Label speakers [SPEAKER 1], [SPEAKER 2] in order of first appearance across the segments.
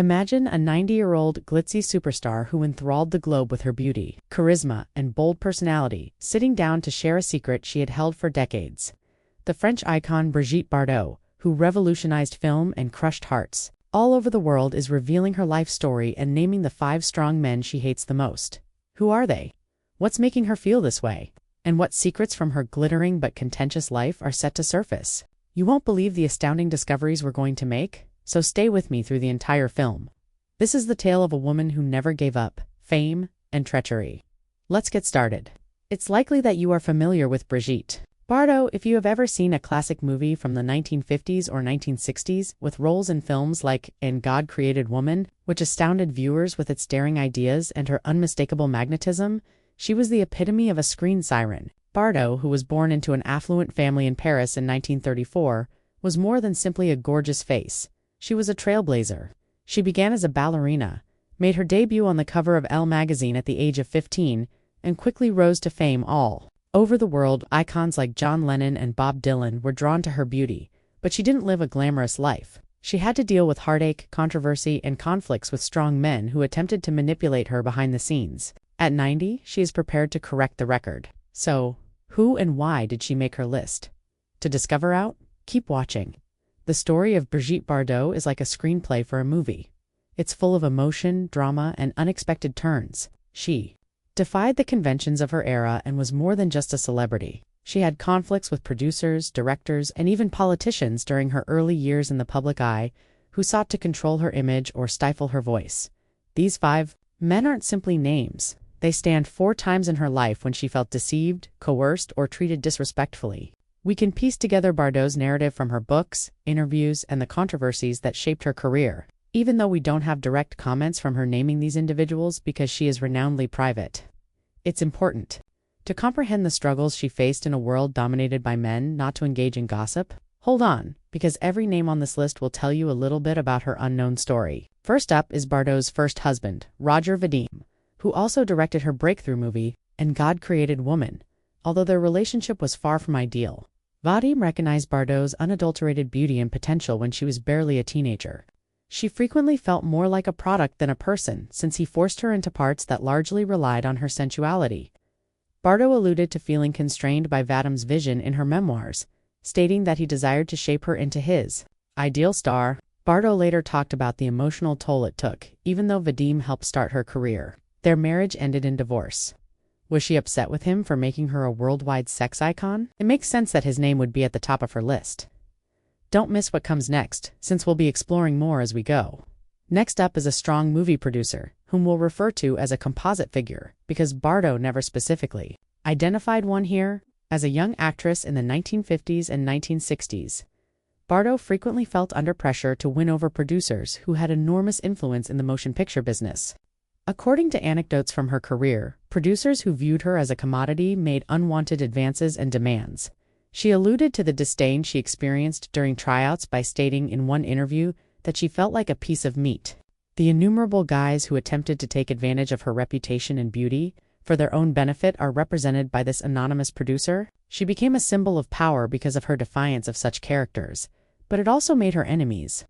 [SPEAKER 1] Imagine a 90-year-old glitzy superstar who enthralled the globe with her beauty, charisma, and bold personality, sitting down to share a secret she had held for decades. The French icon Brigitte Bardot, who revolutionized film and crushed hearts all over the world, is revealing her life story and naming the 5 strong men she hates the most. Who are they? What's making her feel this way? And what secrets from her glittering but contentious life are set to surface? You won't believe the astounding discoveries we're going to make, so stay with me through the entire film. This is the tale of a woman who never gave up, fame, and treachery. Let's get started. It's likely that you are familiar with Brigitte Bardot if you have ever seen a classic movie from the 1950s or 1960s with roles in films like And God Created Woman, which astounded viewers with its daring ideas and her unmistakable magnetism. She was the epitome of a screen siren. Bardot, who was born into an affluent family in Paris in 1934, was more than simply a gorgeous face. She was a trailblazer. She began as a ballerina, made her debut on the cover of Elle magazine at the age of 15, and quickly rose to fame all over the world. Icons like John Lennon and Bob Dylan were drawn to her beauty, but she didn't live a glamorous life. She had to deal with heartache, controversy, and conflicts with strong men who attempted to manipulate her behind the scenes. At 90, she is prepared to correct the record. So, who and why did she make her list? To discover out, keep watching. The story of Brigitte Bardot is like a screenplay for a movie. It's full of emotion, drama, and unexpected turns. She defied the conventions of her era and was more than just a celebrity. She had conflicts with producers, directors, and even politicians during her early years in the public eye who sought to control her image or stifle her voice. These 5 men aren't simply names. They stand 4 times in her life when she felt deceived, coerced, or treated disrespectfully. We can piece together Bardot's narrative from her books, interviews, and the controversies that shaped her career, even though we don't have direct comments from her naming these individuals because she is renownedly private. It's important to comprehend the struggles she faced in a world dominated by men, not to engage in gossip. Hold on, because every name on this list will tell you a little bit about her unknown story. First up is Bardot's first husband, Roger Vadim, who also directed her breakthrough movie, And God Created Woman. Although their relationship was far from ideal, Vadim recognized Bardot's unadulterated beauty and potential when she was barely a teenager. She frequently felt more like a product than a person, since he forced her into parts that largely relied on her sensuality. Bardot alluded to feeling constrained by Vadim's vision in her memoirs, stating that he desired to shape her into his ideal star. Bardot later talked about the emotional toll it took, even though Vadim helped start her career. Their marriage ended in divorce. Was she upset with him for making her a worldwide sex icon? It makes sense that his name would be at the top of her list. Don't miss what comes next, since we'll be exploring more as we go. Next up is a strong movie producer, whom we'll refer to as a composite figure, because Bardot never specifically identified one here. As a young actress in the 1950s and 1960s, Bardot frequently felt under pressure to win over producers who had enormous influence in the motion picture business. According to anecdotes from her career, producers who viewed her as a commodity made unwanted advances and demands. She alluded to the disdain she experienced during tryouts by stating in one interview that she felt like a piece of meat. The innumerable guys who attempted to take advantage of her reputation and beauty for their own benefit are represented by this anonymous producer. She became a symbol of power because of her defiance of such characters, but it also made her enemies.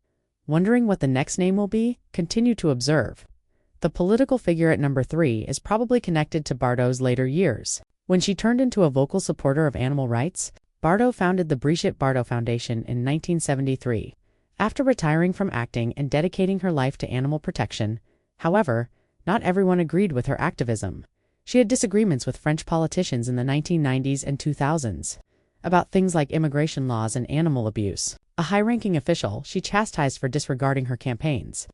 [SPEAKER 1] Wondering what the next name will be? Continue to observe. The political figure at number 3 is probably connected to Bardot's later years. When she turned into a vocal supporter of animal rights, Bardot founded the Brigitte Bardot Foundation in 1973. After retiring from acting and dedicating her life to animal protection, however, not everyone agreed with her activism. She had disagreements with French politicians in the 1990s and 2000s about things like immigration laws and animal abuse. A high-ranking official she chastised for disregarding her campaigns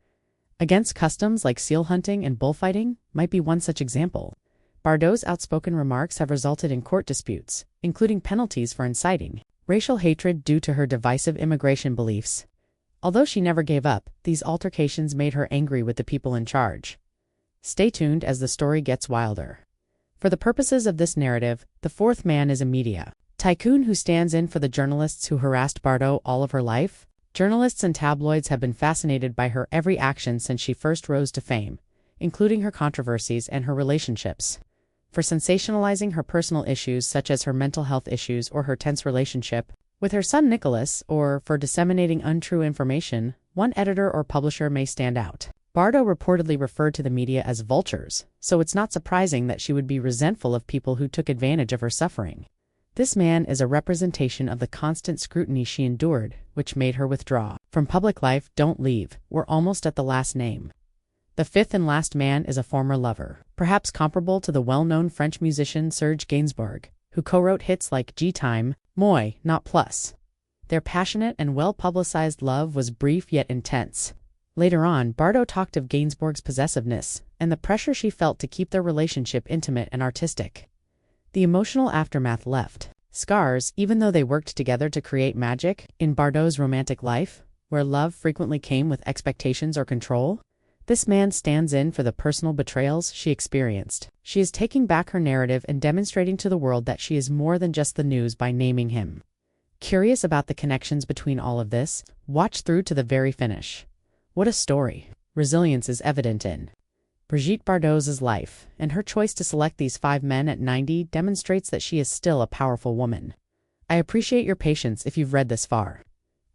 [SPEAKER 1] against customs like seal hunting and bullfighting might be one such example. Bardot's outspoken remarks have resulted in court disputes, including penalties for inciting racial hatred due to her divisive immigration beliefs. Although she never gave up, these altercations made her angry with the people in charge. Stay tuned as the story gets wilder. For the purposes of this narrative, the 4th man is a media tycoon who stands in for the journalists who harassed Bardot all of her life. Journalists and tabloids have been fascinated by her every action since she first rose to fame, including her controversies and her relationships. For sensationalizing her personal issues such as her mental health issues or her tense relationship with her son Nicholas, or for disseminating untrue information, One editor or publisher may stand out. Bardot reportedly referred to the media as vultures, so it's not surprising that she would be resentful of people who took advantage of her suffering. This man is a representation of the constant scrutiny she endured, which made her withdraw from public life. Don't leave, we're almost at the last name. The fifth and last man is a former lover, perhaps comparable to the well-known French musician Serge Gainsbourg, who co-wrote hits like G-Time, Moi, Not Plus. Their passionate and well-publicized love was brief yet intense. Later on, Bardot talked of Gainsbourg's possessiveness and the pressure she felt to keep their relationship intimate and artistic. The emotional aftermath left scars, even though they worked together to create magic. In Bardot's romantic life, where love frequently came with expectations or control, this man stands in for the personal betrayals she experienced. She is taking back her narrative and demonstrating to the world that she is more than just the news by naming him. Curious about the connections between all of this? Watch through to the very finish. What a story. Resilience is evident in Brigitte Bardot's life, and her choice to select these 5 men at 90 demonstrates that she is still a powerful woman. I appreciate your patience if you've read this far.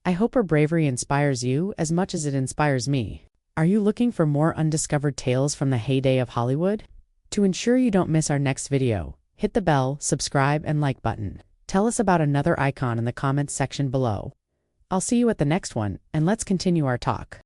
[SPEAKER 1] I hope her bravery inspires you as much as it inspires me. Are you looking for more undiscovered tales from the heyday of Hollywood? To ensure you don't miss our next video, hit the bell, subscribe, and like button. Tell us about another icon in the comments section below. I'll see you at the next one, and let's continue our talk.